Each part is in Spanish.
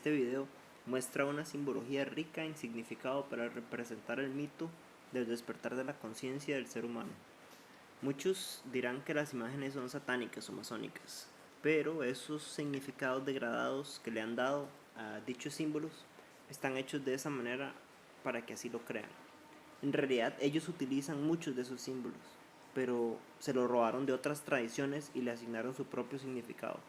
este video muestra una simbología rica en significado para representar el mito del despertar de la conciencia del ser humano. Muchos dirán que las imágenes son satánicas o masónicas, pero esos significados degradados que le han dado a dichos símbolos están hechos de esa manera para que así lo crean. En realidad ellos utilizan muchos de esos símbolos, pero se los robaron de otras tradiciones y le asignaron su propio significado.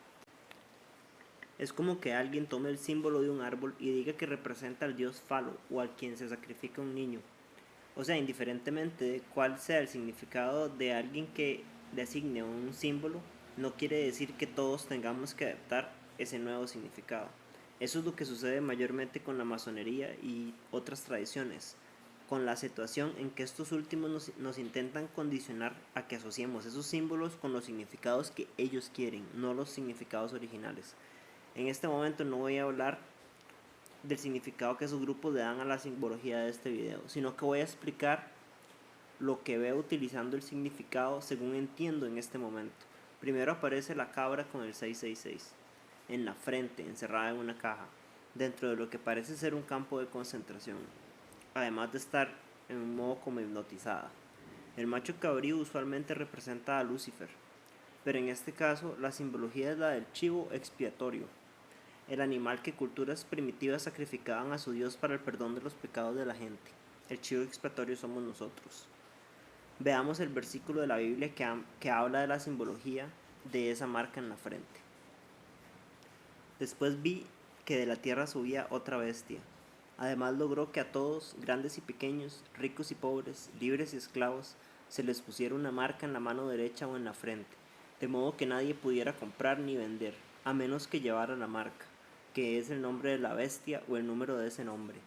Es como que alguien tome el símbolo de un árbol y diga que representa al dios Falo o al quien se sacrifica un niño. O sea, indiferentemente de cuál sea el significado de alguien que le asigne un símbolo, no quiere decir que todos tengamos que adaptar ese nuevo significado. Eso es lo que sucede mayormente con la masonería y otras tradiciones, con la situación en que estos últimos nos intentan condicionar a que asociemos esos símbolos con los significados que ellos quieren, no los significados originales. En este momento no voy a hablar del significado que esos grupos le dan a la simbología de este video, sino que voy a explicar lo que veo utilizando el significado según entiendo en este momento. Primero aparece la cabra con el 666 en la frente, encerrada en una caja, dentro de lo que parece ser un campo de concentración, además de estar en un modo como hipnotizada. El macho cabrío usualmente representa a Lucifer, pero en este caso la simbología es la del chivo expiatorio, el animal que culturas primitivas sacrificaban a su dios para el perdón de los pecados de la gente. El chivo expiatorio somos nosotros. Veamos el versículo de la Biblia que habla de la simbología de esa marca en la frente. Después vi que de la tierra subía otra bestia. Además logró que a todos, grandes y pequeños, ricos y pobres, libres y esclavos, se les pusiera una marca en la mano derecha o en la frente, de modo que nadie pudiera comprar ni vender, a menos que llevara la marca, que es el nombre de la bestia o el número de ese nombre.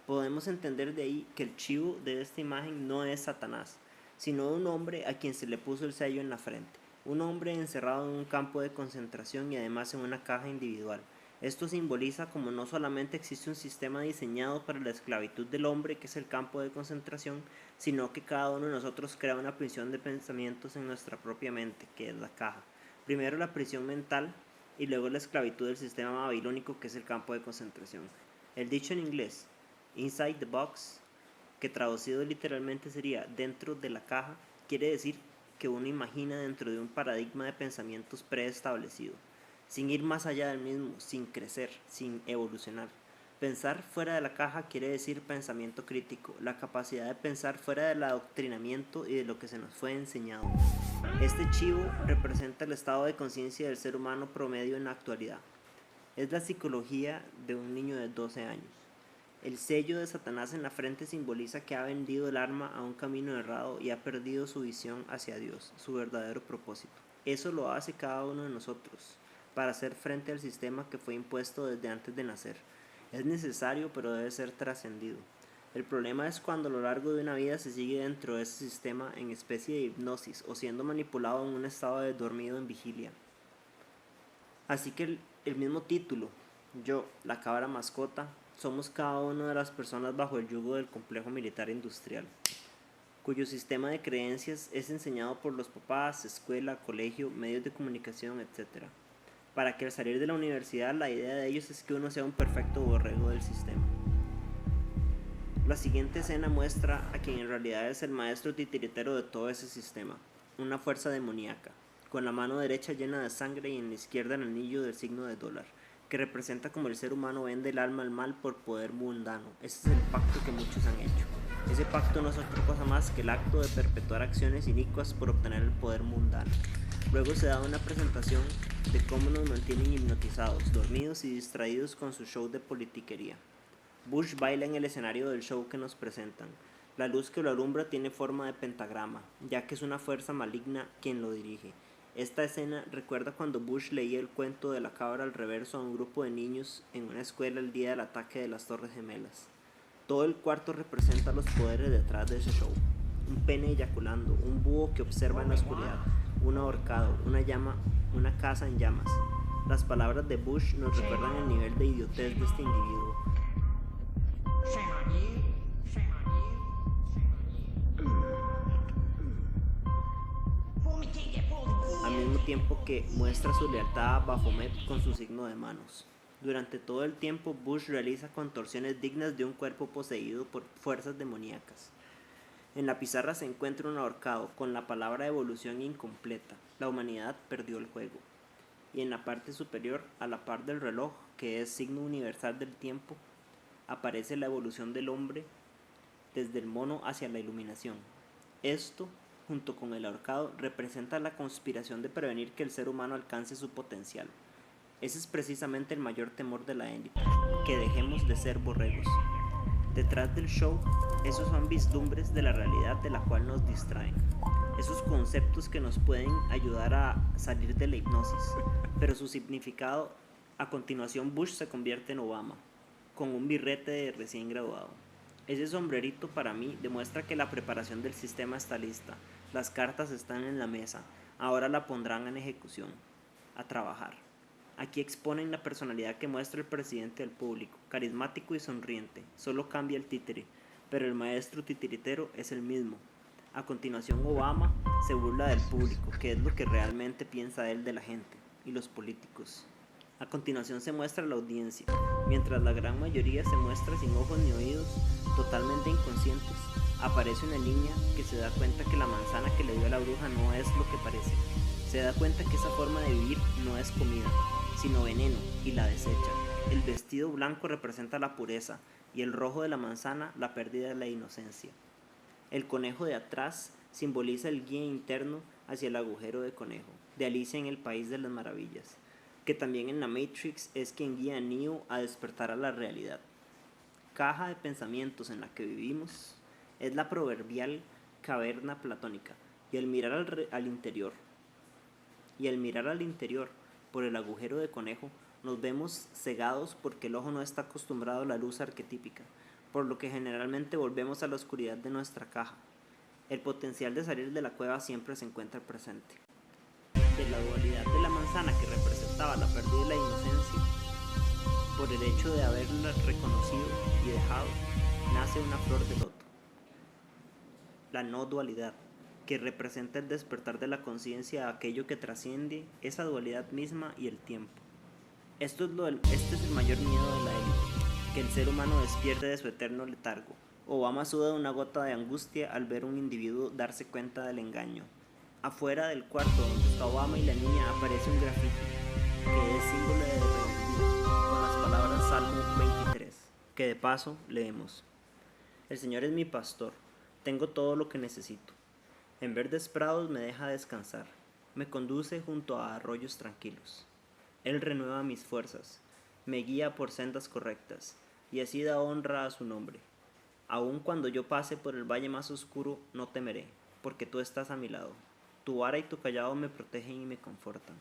Podemos entender de ahí que el chivo de esta imagen no es Satanás, sino un hombre a quien se le puso el sello en la frente, un hombre encerrado en un campo de concentración y además en una caja individual. Esto simboliza como no solamente existe un sistema diseñado para la esclavitud del hombre, que es el campo de concentración, sino que cada uno de nosotros crea una prisión de pensamientos en nuestra propia mente, que es la caja. Primero la prisión mental y luego la esclavitud del sistema babilónico, que es el campo de concentración. El dicho en inglés, inside the box, que traducido literalmente sería dentro de la caja, quiere decir que uno imagina dentro de un paradigma de pensamientos preestablecido, sin ir más allá del mismo, sin crecer, sin evolucionar. Pensar fuera de la caja quiere decir pensamiento crítico, la capacidad de pensar fuera del adoctrinamiento y de lo que se nos fue enseñado. Este chivo representa el estado de conciencia del ser humano promedio en la actualidad. Es la psicología de un niño de 12 años. El sello de Satanás en la frente simboliza que ha vendido el alma a un camino errado y ha perdido su visión hacia Dios, su verdadero propósito. Eso lo hace cada uno de nosotros para hacer frente al sistema que fue impuesto desde antes de nacer. Es necesario, pero debe ser trascendido. El problema es cuando a lo largo de una vida se sigue dentro de ese sistema en especie de hipnosis o siendo manipulado en un estado de dormido en vigilia. Así que el mismo título, yo, la cabra mascota, somos cada una de las personas bajo el yugo del complejo militar industrial, cuyo sistema de creencias es enseñado por los papás, escuela, colegio, medios de comunicación, etc. Para que al salir de la universidad la idea de ellos es que uno sea un perfecto borrego del sistema. La siguiente escena muestra a quien en realidad es el maestro titiritero de todo ese sistema, una fuerza demoníaca, con la mano derecha llena de sangre y en la izquierda el anillo del signo de dólar, que representa como el ser humano vende el alma al mal por poder mundano. Ese es el pacto que muchos han hecho. Ese pacto no es otra cosa más que el acto de perpetuar acciones inicuas por obtener el poder mundano. Luego se da una presentación de cómo nos mantienen hipnotizados, dormidos y distraídos con su show de politiquería. Bush baila en el escenario del show que nos presentan. La luz que lo alumbra tiene forma de pentagrama, ya que es una fuerza maligna quien lo dirige. Esta escena recuerda cuando Bush leía el cuento de la cabra al reverso a un grupo de niños en una escuela el día del ataque de las Torres Gemelas. Todo el cuarto representa los poderes detrás de ese show. Un pene eyaculando, un búho que observa en la oscuridad, un ahorcado, una llama, una casa en llamas. Las palabras de Bush nos recuerdan el nivel de idiotez de este individuo. Al mismo tiempo que muestra su lealtad a Baphomet con su signo de manos. Durante todo el tiempo, Bush realiza contorsiones dignas de un cuerpo poseído por fuerzas demoníacas. En la pizarra se encuentra un ahorcado con la palabra evolución incompleta. La humanidad perdió el juego. Y en la parte superior, a la par del reloj, que es signo universal del tiempo, aparece la evolución del hombre desde el mono hacia la iluminación. Esto, junto con el ahorcado, representa la conspiración de prevenir que el ser humano alcance su potencial. Ese es precisamente el mayor temor de la élite, que dejemos de ser borregos. Detrás del show, esos son vislumbres de la realidad de la cual nos distraen. Esos conceptos que nos pueden ayudar a salir de la hipnosis, pero su significado, a continuación Bush se convierte en Obama, con un birrete de recién graduado. Ese sombrerito para mí demuestra que la preparación del sistema está lista, las cartas están en la mesa, ahora la pondrán en ejecución, a trabajar. Aquí exponen la personalidad que muestra el presidente al público, carismático y sonriente, solo cambia el títere, pero el maestro titiritero es el mismo. A continuación Obama se burla del público, que es lo que realmente piensa él de la gente, y los políticos. A continuación se muestra la audiencia, mientras la gran mayoría se muestra sin ojos ni oídos, totalmente inconscientes. Aparece una niña que se da cuenta que la manzana que le dio a la bruja no es lo que parece. Se da cuenta que esa forma de vivir no es comida, sino veneno, y la desecha. El vestido blanco representa la pureza, y el rojo de la manzana la pérdida de la inocencia. El conejo de atrás simboliza el guía interno hacia el agujero de conejo, de Alicia en el País de las Maravillas, que también en la Matrix es quien guía a Neo a despertar a la realidad. Caja de pensamientos en la que vivimos es la proverbial caverna platónica, y al mirar al interior, por el agujero de conejo, nos vemos cegados porque el ojo no está acostumbrado a la luz arquetípica, por lo que generalmente volvemos a la oscuridad de nuestra caja. El potencial de salir de la cueva siempre se encuentra presente. De la dualidad de la manzana que representaba la pérdida de la inocencia, por el hecho de haberla reconocido y dejado, nace una flor de loto. La no dualidad, que representa el despertar de la conciencia a aquello que trasciende esa dualidad misma y el tiempo. Este es el mayor miedo de la élite, que el ser humano despierte de su eterno letargo. Obama suda una gota de angustia al ver a un individuo darse cuenta del engaño. Afuera del cuarto donde está Obama y la niña aparece un grafiti, que es símbolo de rebeldía, con las palabras Salmo 23, que de paso leemos. El Señor es mi pastor, tengo todo lo que necesito. En verdes prados me deja descansar, me conduce junto a arroyos tranquilos. Él renueva mis fuerzas, me guía por sendas correctas, y así da honra a su nombre. Aun cuando yo pase por el valle más oscuro, no temeré, porque tú estás a mi lado. Tu vara y tu callado me protegen y me confortan.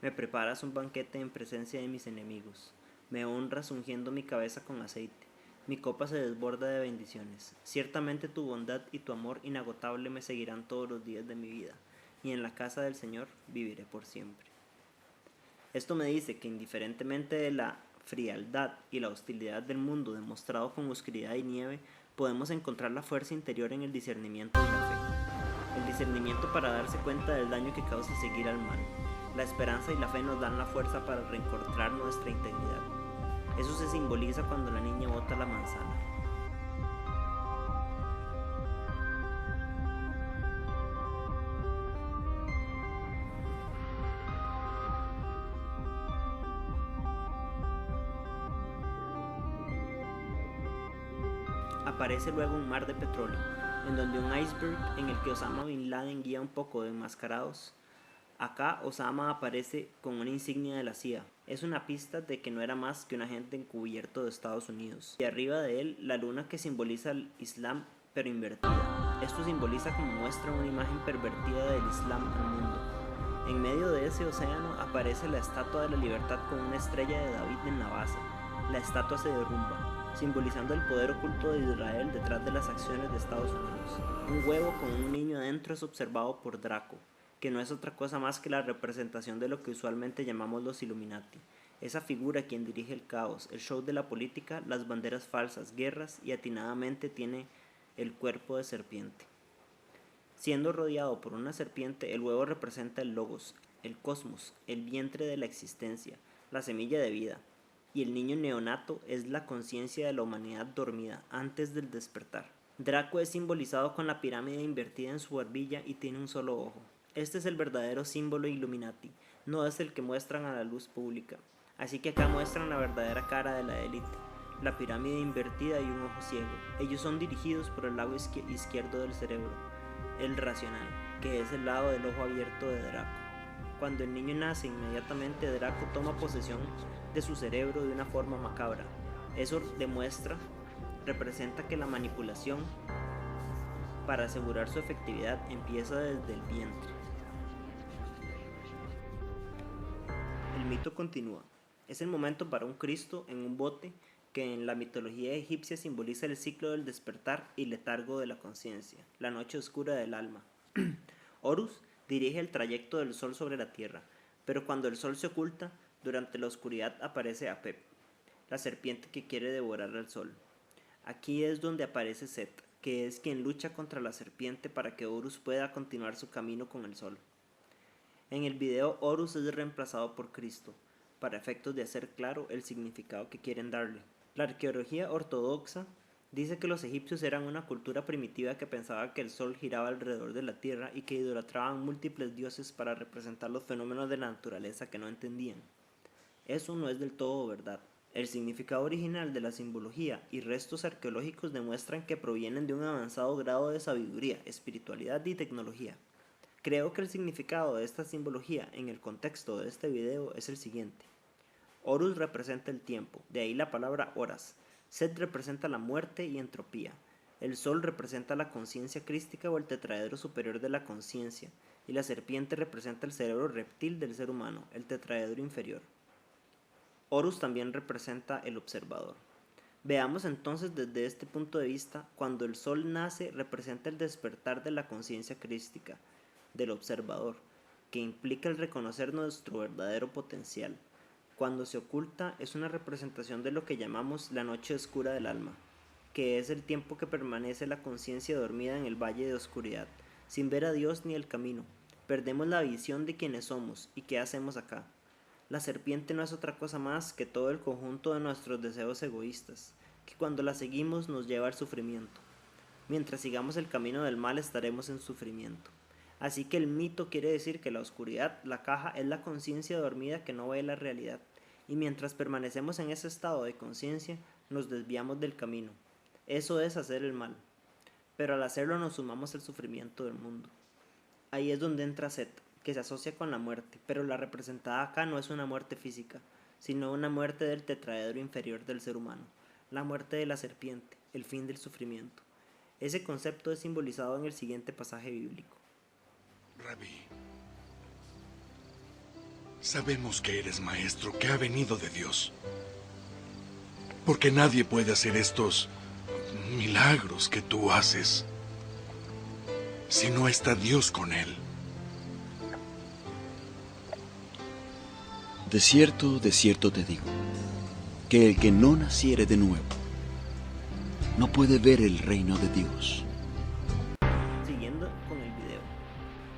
Me preparas un banquete en presencia de mis enemigos. Me honras ungiendo mi cabeza con aceite. Mi copa se desborda de bendiciones. Ciertamente tu bondad y tu amor inagotable me seguirán todos los días de mi vida, y en la casa del Señor viviré por siempre. Esto me dice que indiferentemente de la frialdad y la hostilidad del mundo demostrado con oscuridad y nieve, podemos encontrar la fuerza interior en el discernimiento y la fe. El discernimiento para darse cuenta del daño que causa seguir al mal. La esperanza y la fe nos dan la fuerza para reencontrar nuestra integridad. Eso se simboliza cuando la niña bota la manzana. Aparece luego un mar de petróleo, en donde un iceberg en el que Osama Bin Laden guía un poco de enmascarados. Acá Osama aparece con una insignia de la CIA. Es una pista de que no era más que un agente encubierto de Estados Unidos. Y arriba de él la luna que simboliza el Islam pero invertida. Esto simboliza como muestra una imagen pervertida del Islam al mundo. En medio de ese océano aparece la estatua de la libertad con una estrella de David en la base. La estatua se derrumba, simbolizando el poder oculto de Israel detrás de las acciones de Estados Unidos. Un huevo con un niño adentro es observado por Draco, que no es otra cosa más que la representación de lo que usualmente llamamos los Illuminati. Esa figura quien dirige el caos, el show de la política, las banderas falsas, guerras y atinadamente tiene el cuerpo de serpiente. Siendo rodeado por una serpiente, el huevo representa el logos, el cosmos, el vientre de la existencia, la semilla de vida. y el niño neonato es la conciencia de la humanidad dormida antes del despertar. Draco es simbolizado con la pirámide invertida en su barbilla y tiene un solo ojo. Este es el verdadero símbolo Illuminati, no es el que muestran a la luz pública. Así que acá muestran la verdadera cara de la élite, la pirámide invertida y un ojo ciego. Ellos son dirigidos por el lado izquierdo del cerebro, el racional, que es el lado del ojo abierto de Draco. Cuando el niño nace, inmediatamente Draco toma posesión de su cerebro de una forma macabra. Eso representa que la manipulación para asegurar su efectividad empieza desde el vientre. El mito continúa. Es el momento para un Cristo en un bote que en la mitología egipcia simboliza el ciclo del despertar y letargo de la conciencia, la noche oscura del alma. Horus dirige el trayecto del sol sobre la tierra, pero cuando el sol se oculta, durante la oscuridad aparece Apep, la serpiente que quiere devorar al sol. Aquí es donde aparece Set, que es quien lucha contra la serpiente para que Horus pueda continuar su camino con el sol. En el video, Horus es reemplazado por Cristo, para efectos de hacer claro el significado que quieren darle. La arqueología ortodoxa dice que los egipcios eran una cultura primitiva que pensaba que el sol giraba alrededor de la tierra y que idolatraban múltiples dioses para representar los fenómenos de la naturaleza que no entendían. Eso no es del todo verdad. El significado original de la simbología y restos arqueológicos demuestran que provienen de un avanzado grado de sabiduría, espiritualidad y tecnología. Creo que el significado de esta simbología en el contexto de este video es el siguiente. Horus representa el tiempo, de ahí la palabra horas. Set representa la muerte y entropía. El sol representa la conciencia crística o el tetraedro superior de la conciencia, y la serpiente representa el cerebro reptil del ser humano, el tetraedro inferior. Horus también representa el observador. Veamos entonces desde este punto de vista, cuando el sol nace representa el despertar de la conciencia crística, del observador, que implica el reconocer nuestro verdadero potencial. Cuando se oculta es una representación de lo que llamamos la noche oscura del alma, que es el tiempo que permanece la conciencia dormida en el valle de oscuridad, sin ver a Dios ni el camino. Perdemos la visión de quiénes somos y qué hacemos acá. La serpiente no es otra cosa más que todo el conjunto de nuestros deseos egoístas, que cuando la seguimos nos lleva al sufrimiento. Mientras sigamos el camino del mal estaremos en sufrimiento. Así que el mito quiere decir que la oscuridad, la caja, es la conciencia dormida que no ve la realidad, y mientras permanecemos en ese estado de conciencia, nos desviamos del camino. Eso es hacer el mal, pero al hacerlo nos sumamos al sufrimiento del mundo. Ahí es donde entra Set, que se asocia con la muerte, pero la representada acá no es una muerte física, sino una muerte del tetraedro inferior del ser humano, la muerte de la serpiente, el fin del sufrimiento. Ese concepto es simbolizado en el siguiente pasaje bíblico. Rabí, sabemos que eres maestro, que ha venido de Dios. Porque nadie puede hacer estos milagros que tú haces si no está Dios con él. De cierto te digo, que el que no naciere de nuevo, no puede ver el reino de Dios. Siguiendo con el video.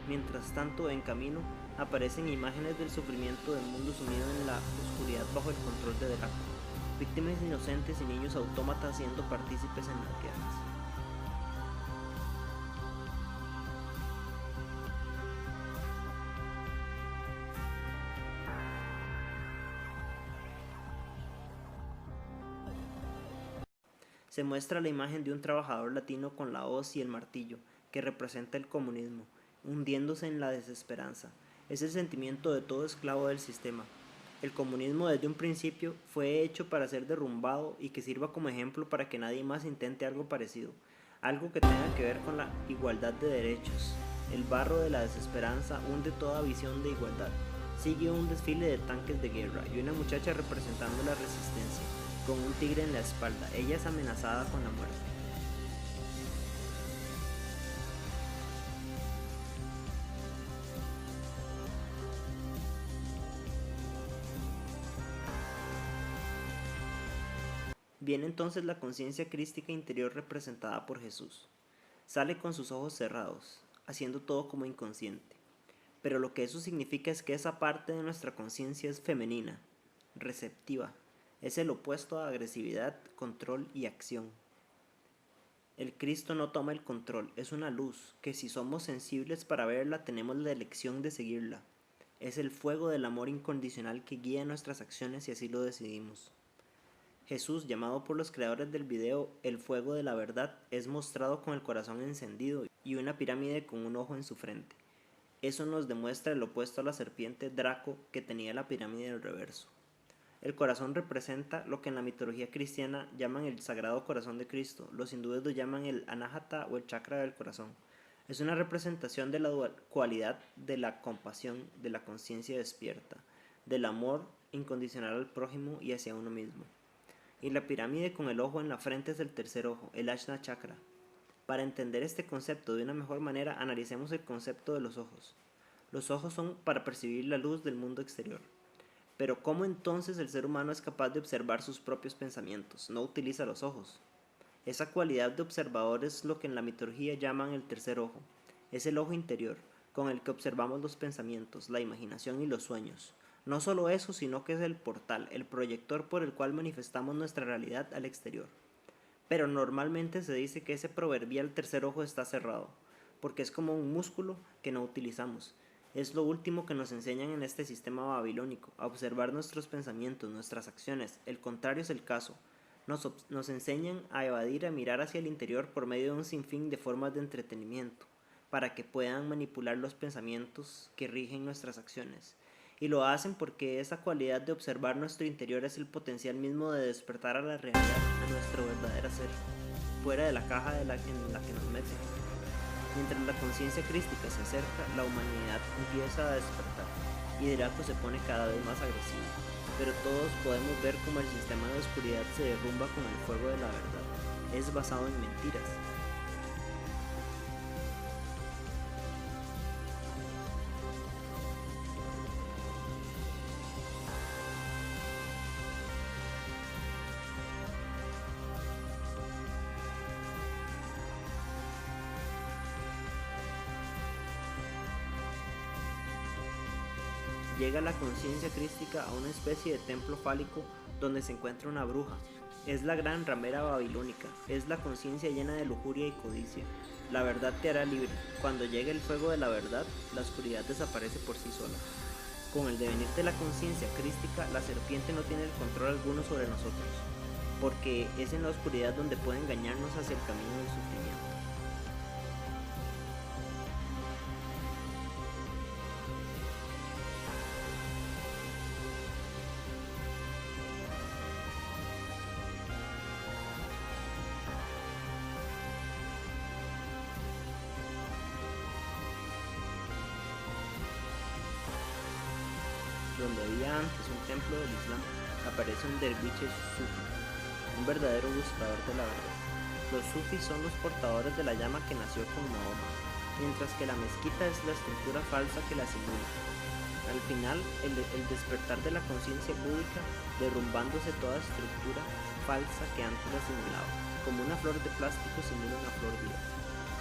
Mientras tanto, en camino, aparecen imágenes del sufrimiento del mundo sumido en la oscuridad bajo el control de Draco. Víctimas inocentes y niños autómatas siendo partícipes en las guerras. Se muestra la imagen de un trabajador latino con la hoz y el martillo, que representa el comunismo, hundiéndose en la desesperanza. Es el sentimiento de todo esclavo del sistema. El comunismo desde un principio fue hecho para ser derrumbado y que sirva como ejemplo para que nadie más intente algo parecido, algo que tenga que ver con la igualdad de derechos. El barro de la desesperanza hunde toda visión de igualdad. Sigue un desfile de tanques de guerra y una muchacha representando la resistencia, con un tigre en la espalda. Ella es amenazada con la muerte. Viene entonces la conciencia crística interior representada por Jesús. Sale con sus ojos cerrados, haciendo todo como inconsciente. Pero lo que eso significa es que esa parte de nuestra conciencia es femenina, receptiva, Es el opuesto a agresividad, control y acción. El Cristo no toma el control, es una luz que si somos sensibles para verla tenemos la elección de seguirla. Es el fuego del amor incondicional que guía nuestras acciones si así lo decidimos. Jesús, llamado por los creadores del video el fuego de la verdad, es mostrado con el corazón encendido y una pirámide con un ojo en su frente. Eso nos demuestra el opuesto a la serpiente Draco que tenía la pirámide del reverso. El corazón representa lo que en la mitología cristiana llaman el Sagrado Corazón de Cristo, los hindúes lo llaman el Anahata o el chakra del corazón. Es una representación de la cualidad de la compasión, de la conciencia despierta, del amor incondicional al prójimo y hacia uno mismo. Y la pirámide con el ojo en la frente es el tercer ojo, el Ajna Chakra. Para entender este concepto de una mejor manera, analicemos el concepto de los ojos. Los ojos son para percibir la luz del mundo exterior. Pero ¿cómo entonces el ser humano es capaz de observar sus propios pensamientos? No utiliza los ojos. Esa cualidad de observador es lo que en la mitología llaman el tercer ojo. Es el ojo interior, con el que observamos los pensamientos, la imaginación y los sueños. No solo eso, sino que es el portal, el proyector por el cual manifestamos nuestra realidad al exterior. Pero normalmente se dice que ese proverbial tercer ojo está cerrado, porque es como un músculo que no utilizamos. Es lo último que nos enseñan en este sistema babilónico, a observar nuestros pensamientos, nuestras acciones. El contrario es el caso. Nos enseñan a evadir, a mirar hacia el interior por medio de un sinfín de formas de entretenimiento, para que puedan manipular los pensamientos que rigen nuestras acciones. Y lo hacen porque esa cualidad de observar nuestro interior es el potencial mismo de despertar a la realidad, a nuestro verdadero ser, fuera de la caja en la que nos meten. Mientras la conciencia crística se acerca, la humanidad empieza a despertar y Draco se pone cada vez más agresivo. Pero todos podemos ver cómo el sistema de oscuridad se derrumba con el fuego de la verdad. Es basado en mentiras. Llega la conciencia crística a una especie de templo fálico donde se encuentra una bruja. Es la gran ramera babilónica, es la conciencia llena de lujuria y codicia. La verdad te hará libre. Cuando llegue el fuego de la verdad, la oscuridad desaparece por sí sola. Con el devenir de la conciencia crística, la serpiente no tiene el control alguno sobre nosotros, porque es en la oscuridad donde puede engañarnos hacia el camino del sufrimiento. Donde había antes un templo del Islam, aparece un derviche sufi, un verdadero buscador de la verdad. Los sufis son los portadores de la llama que nació con Mahoma, mientras que la mezquita es la estructura falsa que la simula. Al final, el despertar de la conciencia búdica, derrumbándose toda estructura falsa que antes la simulaba, como una flor de plástico simula una flor viva,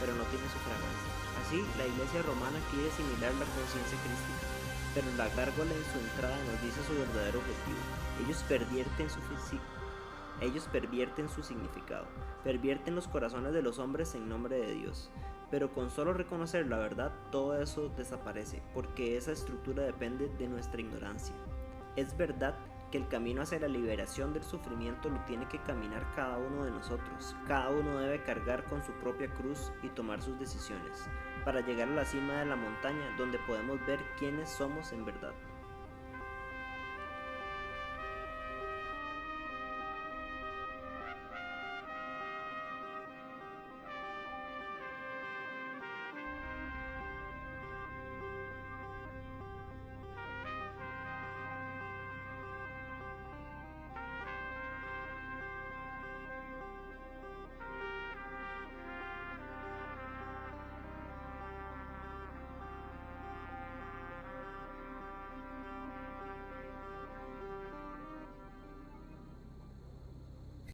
pero no tiene su fragancia. Así, la iglesia romana quiere asimilar la conciencia crística, pero la gárgola en su entrada nos dice su verdadero objetivo. Ellos pervierten su significado, pervierten los corazones de los hombres en nombre de Dios. Pero con solo reconocer la verdad, todo eso desaparece, porque esa estructura depende de nuestra ignorancia. Es verdad que el camino hacia la liberación del sufrimiento lo tiene que caminar cada uno de nosotros. Cada uno debe cargar con su propia cruz y tomar sus decisiones, para llegar a la cima de la montaña donde podemos ver quiénes somos en verdad.